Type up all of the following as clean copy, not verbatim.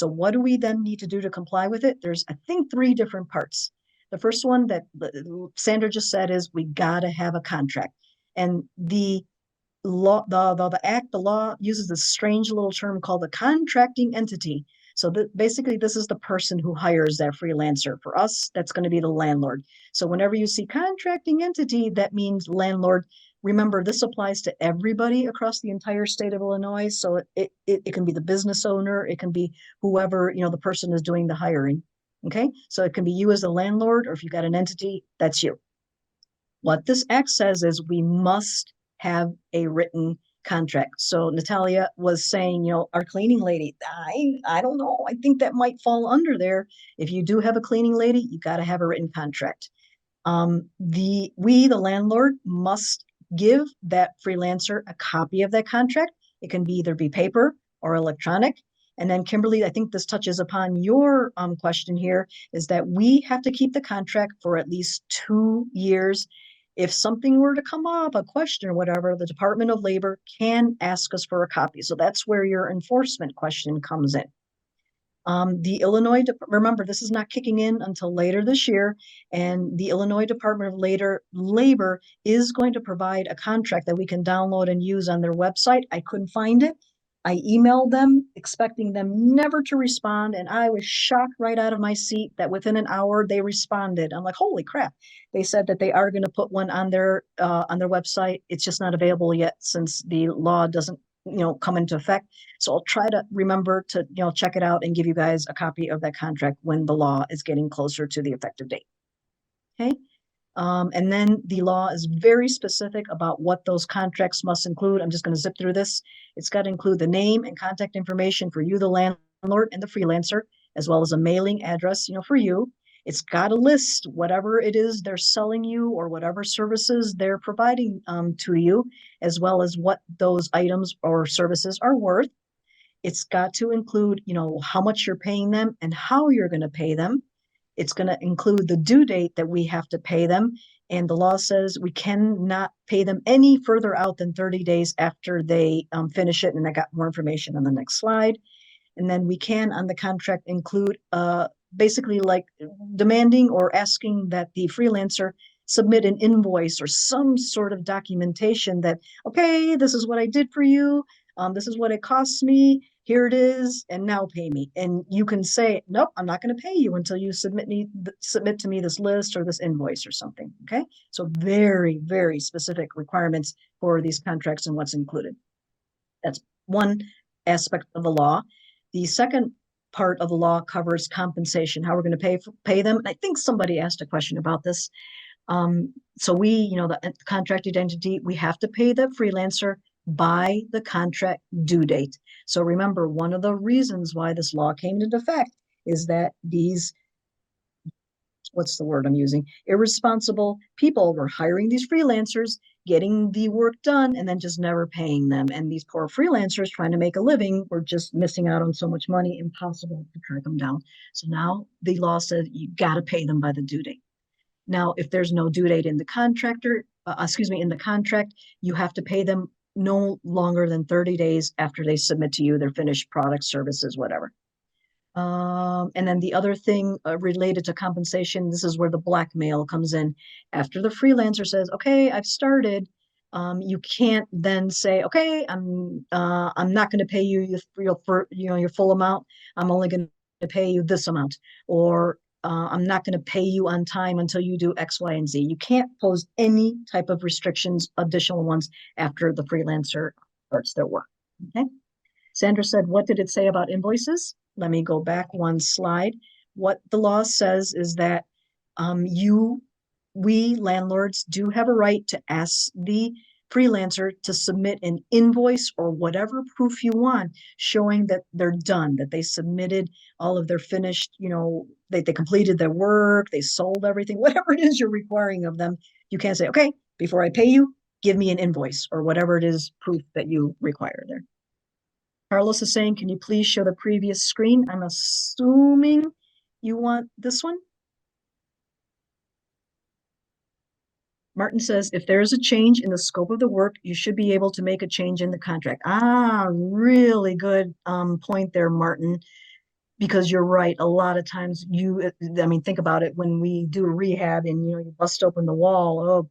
So what do we then need to do to comply with it? There's, I think, 3 different parts. The first one that Sandra just said is we gotta have a contract. And the law, the law uses this strange little term called the contracting entity. So basically, this is the person who hires that freelancer. For us, that's going to be the landlord. So whenever you see contracting entity, that means landlord. Remember, this applies to everybody across the entire state of Illinois. So it can be the business owner, it can be whoever, the person is doing the hiring. Okay, so it can be you as a landlord, or if you've got an entity, that's you. What this act says is we must have a written contract. So Natalia was saying, our cleaning lady, I don't know. I think that might fall under there. If you do have a cleaning lady, you got to have a written contract. The landlord, must give that freelancer a copy of that contract. It can either be paper or electronic. And then Kimberly, I think this touches upon your question here, is that we have to keep the contract for at least 2 years. If something were to come up, a question or whatever, the Department of Labor can ask us for a copy. So that's where your enforcement question comes in. The Illinois, remember, this is not kicking in until later this year, and the Illinois Department of Labor is going to provide a contract that we can download and use on their website. I couldn't find it. I emailed them, expecting them never to respond, and I was shocked right out of my seat that within an hour they responded. I'm like, holy crap. They said that they are going to put one on their website. It's just not available yet since the law doesn't come into effect. So I'll try to remember to check it out and give you guys a copy of that contract when the law is getting closer to the effective date. Okay. And then the law is very specific about what those contracts must include. I'm just going to zip through this. It's got to include the name and contact information for you, the landlord, and the freelancer, as well as a mailing address, for you. It's got to list whatever it is they're selling you or whatever services they're providing to you, as well as what those items or services are worth. It's got to include, how much you're paying them and how you're going to pay them. It's going to include the due date that we have to pay them. And the law says we cannot pay them any further out than 30 days after they finish it. And I got more information on the next slide. And then we can, on the contract, include basically like demanding or asking that the freelancer submit an invoice or some sort of documentation that, okay, this is what I did for you. This is what it costs me. Here it is, and now pay me. And you can say, nope, I'm not going to pay you until you submit to me this list or this invoice or something. Okay, so very, very specific requirements for these contracts and what's included. That's one aspect of the law. The second part of the law covers compensation, how we're going to pay them. And I think somebody asked a question about this. So we, the contracted entity, we have to pay the freelancer by the contract due date. So remember, one of the reasons why this law came into effect is that these, what's the word I'm using? Irresponsible people were hiring these freelancers, getting the work done, and then just never paying them. And these poor freelancers trying to make a living were just missing out on so much money, impossible to track them down. So now the law says you got to pay them by the due date. Now, if there's no due date in the contract, you have to pay them no longer than 30 days after they submit to you their finished products, services, whatever. And then the other thing related to compensation, this is where the blackmail comes in. After the freelancer says, okay, I've started, you can't then say, okay, I'm not going to pay you your full amount. I'm only going to pay you this amount, or I'm not going to pay you on time until you do X, Y, and Z. You can't pose any type of restrictions, additional ones, after the freelancer starts their work. Okay. Sandra said, what did it say about invoices? Let me go back one slide. What the law says is that we landlords do have a right to ask the freelancer to submit an invoice or whatever proof you want showing that they're done, that they submitted all of their finished, they completed their work, they sold everything, whatever it is you're requiring of them. You can't say, okay, before I pay you, give me an invoice or whatever it is, proof that you require there. Carlos is saying, can you please show the previous screen? I'm assuming you want this one. Martin says, if there is a change in the scope of the work, you should be able to make a change in the contract. Really good point there, Martin. because you're right. A lot of times I mean, think about it. When we do a rehab and, you bust open the wall, oh,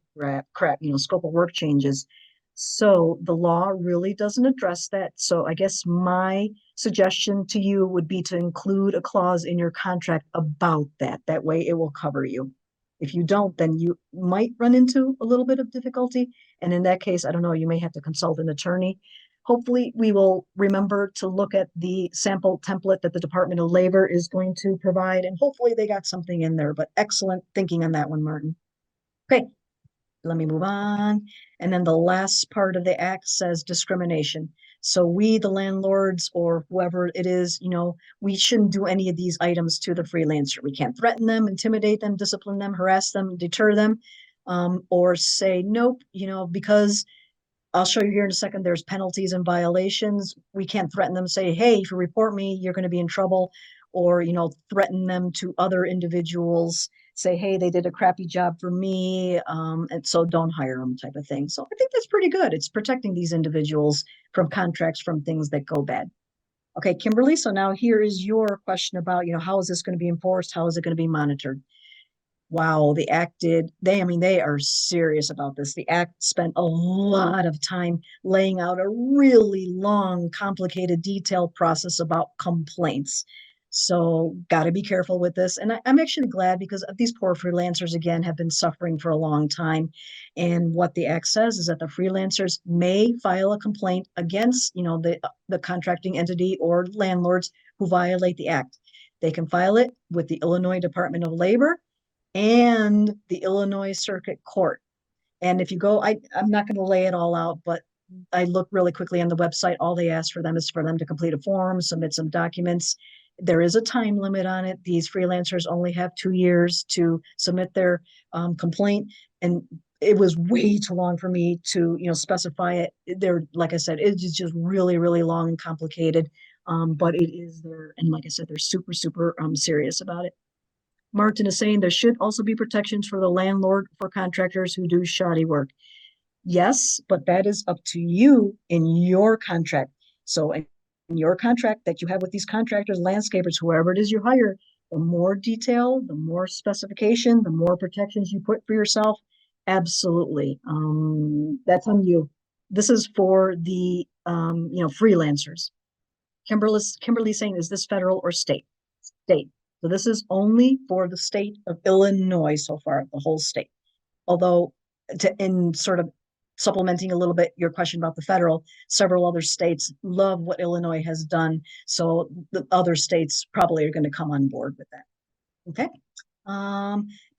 crap, scope of work changes. So the law really doesn't address that. So I guess my suggestion to you would be to include a clause in your contract about that. That way it will cover you. If you don't, then you might run into a little bit of difficulty. And in that case, I don't know, you may have to consult an attorney. Hopefully, we will remember to look at the sample template that the Department of Labor is going to provide, and hopefully they got something in there, but excellent thinking on that one, Martin. Okay, let me move on. And then the last part of the act says discrimination. So we, the landlords or whoever it is, we shouldn't do any of these items to the freelancer. We can't threaten them, intimidate them, discipline them, harass them, deter them, or say, nope, because I'll show you here in a second, there's penalties and violations. We can't threaten them, say, hey, if you report me, you're going to be in trouble, or, threaten them to other individuals, say, hey, they did a crappy job for me, and so don't hire them type of thing. So I think that's pretty good. It's protecting these individuals from contracts, from things that go bad. Okay, Kimberly, so now here is your question about, how is this going to be enforced? How is it going to be monitored? Wow, the act they are serious about this. The act spent a lot of time laying out a really long, complicated, detailed process about complaints. So, got to be careful with this. And I'm actually glad because these poor freelancers, again, have been suffering for a long time. And what the act says is that the freelancers may file a complaint against, the contracting entity or landlords who violate the act. They can file it with the Illinois Department of Labor and the Illinois Circuit Court. And if you go, I'm not going to lay it all out, but I look really quickly on the website. All they ask for them is for them to complete a form, submit some documents. There is a time limit on it. These freelancers only have 2 years to submit their complaint. And it was way too long for me to, specify it. There, like I said, it's just really, really long and complicated. But it is there. And like I said, they're super, super serious about it. Martin is saying there should also be protections for the landlord for contractors who do shoddy work. Yes, but that is up to you in your contract. So in your contract that you have with these contractors, landscapers, whoever it is you hire, the more detail, the more specification, the more protections you put for yourself. Absolutely. That's on you. This is for the freelancers. Kimberly's saying, is this federal or state? State. So this is only for the state of Illinois so far, the whole state. Although, in sort of supplementing a little bit your question about the federal, several other states love what Illinois has done. So the other states probably are going to come on board with that. Okay.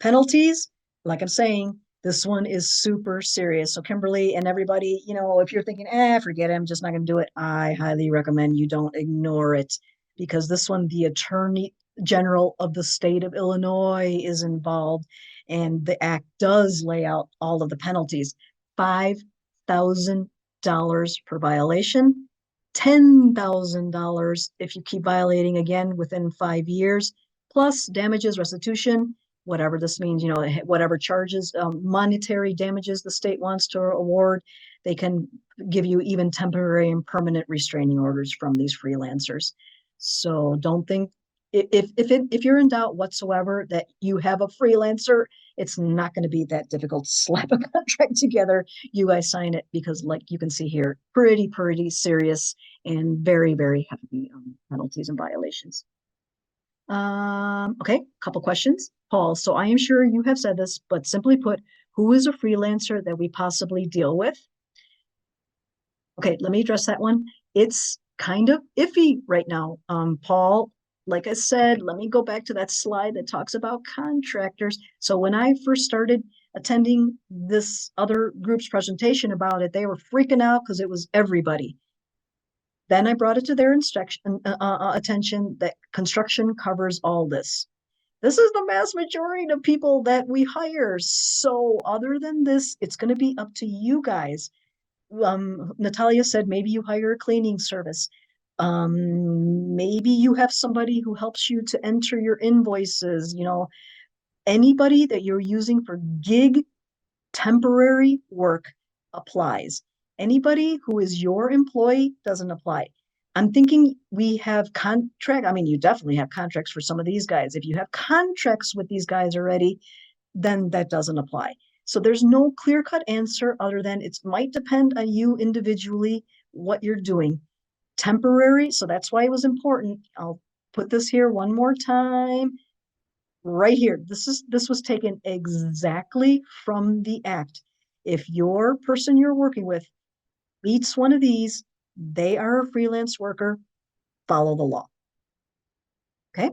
Penalties, like I'm saying, this one is super serious. So Kimberly and everybody, if you're thinking, forget it, I'm just not going to do it, I highly recommend you don't ignore it, because this one, the Attorney General of the state of Illinois is involved, and the act does lay out all of the penalties. $5,000 per violation, $10,000 if you keep violating again within 5 years, plus damages, restitution, whatever this means, whatever charges, monetary damages the state wants to award. They can give you even temporary and permanent restraining orders from these freelancers. So don't think, if you're in doubt whatsoever that you have a freelancer, it's not going to be that difficult to slap a contract together. You guys sign it, because like you can see here, pretty serious and very, very heavy penalties and violations. Okay, couple questions. Paul, so I am sure you have said this, but simply put, who is a freelancer that we possibly deal with? Okay, let me address that one. It's kind of iffy right now. Paul, like I said, let me go back to that slide that talks about contractors. So when I first started attending this other group's presentation about it, they were freaking out because it was everybody. Then I brought it to their attention that construction covers all this. This is the mass majority of people that we hire. So other than this, it's going to be up to you guys. Natalia said maybe you hire a cleaning service. Maybe you have somebody who helps you to enter your invoices. Anybody that you're using for gig temporary work applies. Anybody who is your employee doesn't apply. I'm thinking we have contract. I mean, you definitely have contracts for some of these guys. If you have contracts with these guys already, then that doesn't apply. So there's no clear-cut answer other than it might depend on you individually, what you're doing. Temporary, so that's why it was important. I'll put this here one more time. Right here. This was taken exactly from the act. If your person you're working with meets one of these, they are a freelance worker, follow the law. Okay?